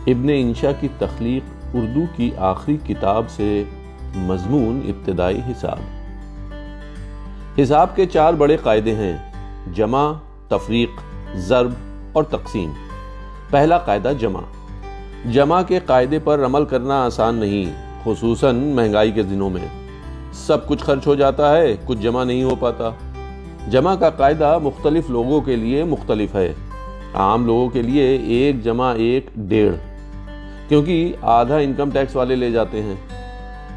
ابن انشا کی تخلیق اردو کی آخری کتاب سے مضمون ابتدائی حساب کے 4 بڑے قاعدے ہیں: جمع، تفریق، ضرب اور تقسیم۔ پہلا قاعدہ جمع کے قاعدے پر عمل کرنا آسان نہیں، خصوصاً مہنگائی کے دنوں میں۔ سب کچھ خرچ ہو جاتا ہے، کچھ جمع نہیں ہو پاتا۔ جمع کا قاعدہ مختلف لوگوں کے لیے مختلف ہے۔ عام لوگوں کے لیے 1 جمع 1 1.5، کیونکہ آدھا انکم ٹیکس والے لے جاتے ہیں۔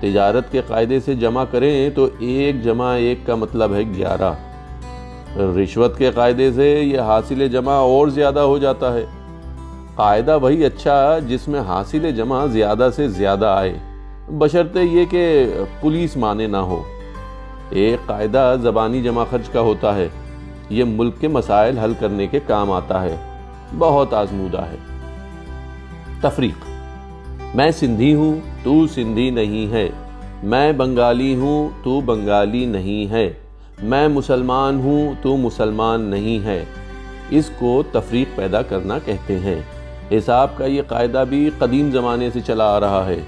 تجارت کے قاعدے سے جمع کریں تو 1 جمع 1 کا مطلب ہے 11۔ رشوت کے قاعدے سے یہ حاصل جمع اور زیادہ ہو جاتا ہے۔ قاعدہ وہی اچھا جس میں حاصل جمع زیادہ سے زیادہ آئے، بشرطے یہ کہ پولیس مانے نہ ہو۔ ایک قاعدہ زبانی جمع خرچ کا ہوتا ہے، یہ ملک کے مسائل حل کرنے کے کام آتا ہے، بہت آزمودہ ہے۔ تفریق: میں سندھی ہوں، تو سندھی نہیں ہے۔ میں بنگالی ہوں، تو بنگالی نہیں ہے۔ میں مسلمان ہوں، تو مسلمان نہیں ہے۔ اس کو تفریق پیدا کرنا کہتے ہیں۔ حساب کا یہ قاعدہ بھی قدیم زمانے سے چلا آ رہا ہے۔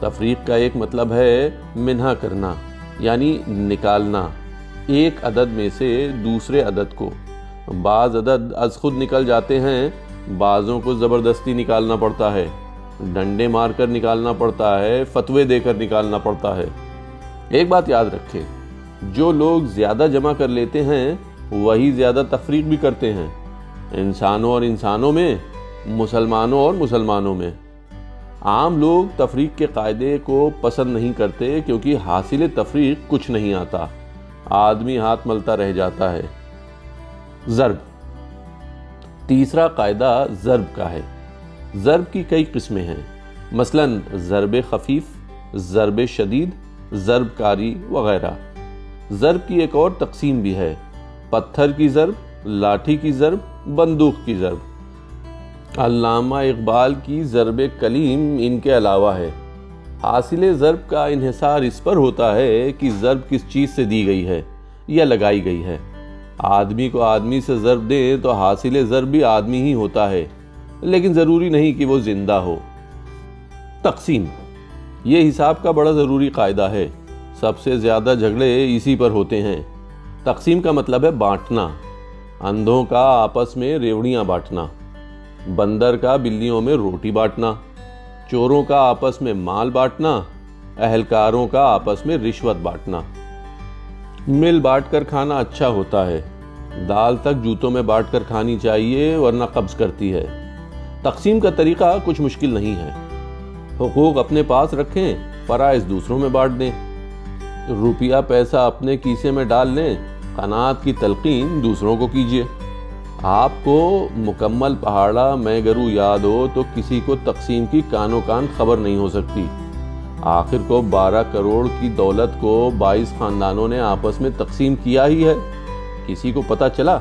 تفریق کا ایک مطلب ہے منہا کرنا، یعنی نکالنا ایک عدد میں سے دوسرے عدد کو۔ بعض عدد از خود نکل جاتے ہیں، بعضوں کو زبردستی نکالنا پڑتا ہے، ڈنڈے مار کر نکالنا پڑتا ہے، فتوے دے کر نکالنا پڑتا ہے۔ ایک بات یاد رکھیں، جو لوگ زیادہ جمع کر لیتے ہیں وہی زیادہ تفریق بھی کرتے ہیں، انسانوں اور انسانوں میں، مسلمانوں اور مسلمانوں میں۔ عام لوگ تفریق کے قاعدے کو پسند نہیں کرتے کیونکہ حاصل تفریق کچھ نہیں آتا، آدمی ہاتھ ملتا رہ جاتا ہے۔ ضرب: تیسرا قاعدہ ضرب کا ہے۔ ضرب کی کئی قسمیں ہیں، مثلاً ضرب خفیف، ضرب شدید، ضرب کاری وغیرہ۔ ضرب کی ایک اور تقسیم بھی ہے: پتھر کی ضرب، لاٹھی کی ضرب، بندوق کی ضرب۔ علامہ اقبال کی ضرب کلیم ان کے علاوہ ہے۔ حاصل ضرب کا انحصار اس پر ہوتا ہے کہ ضرب کس چیز سے دی گئی ہے یا لگائی گئی ہے۔ آدمی کو آدمی سے ضرب دیں تو حاصل ضرب بھی آدمی ہی ہوتا ہے، لیکن ضروری نہیں کہ وہ زندہ ہو۔ تقسیم: یہ حساب کا بڑا ضروری قاعدہ ہے، سب سے زیادہ جھگڑے اسی پر ہوتے ہیں۔ تقسیم کا مطلب ہے بانٹنا، اندھوں کا آپس میں ریوڑیاں بانٹنا، بندر کا بلیوں میں روٹی بانٹنا، چوروں کا آپس میں مال بانٹنا، اہلکاروں کا آپس میں رشوت بانٹنا۔ مل بانٹ کر کھانا اچھا ہوتا ہے، دال تک جوتوں میں بانٹ کر کھانی چاہیے ورنہ قبض کرتی ہے۔ تقسیم کا طریقہ کچھ مشکل نہیں ہے، حقوق اپنے پاس رکھیں، فرائض دوسروں میں بانٹ دیں، روپیہ پیسہ اپنے کیسے میں ڈال لیں، قناعت کی تلقین دوسروں کو کیجیے۔ آپ کو مکمل پہاڑا میں گرو یاد ہو تو کسی کو تقسیم کی کانوں کان خبر نہیں ہو سکتی۔ آخر کو 12 کروڑ کی دولت کو 22 خاندانوں نے آپس میں تقسیم کیا ہی ہے، کسی کو پتہ چلا؟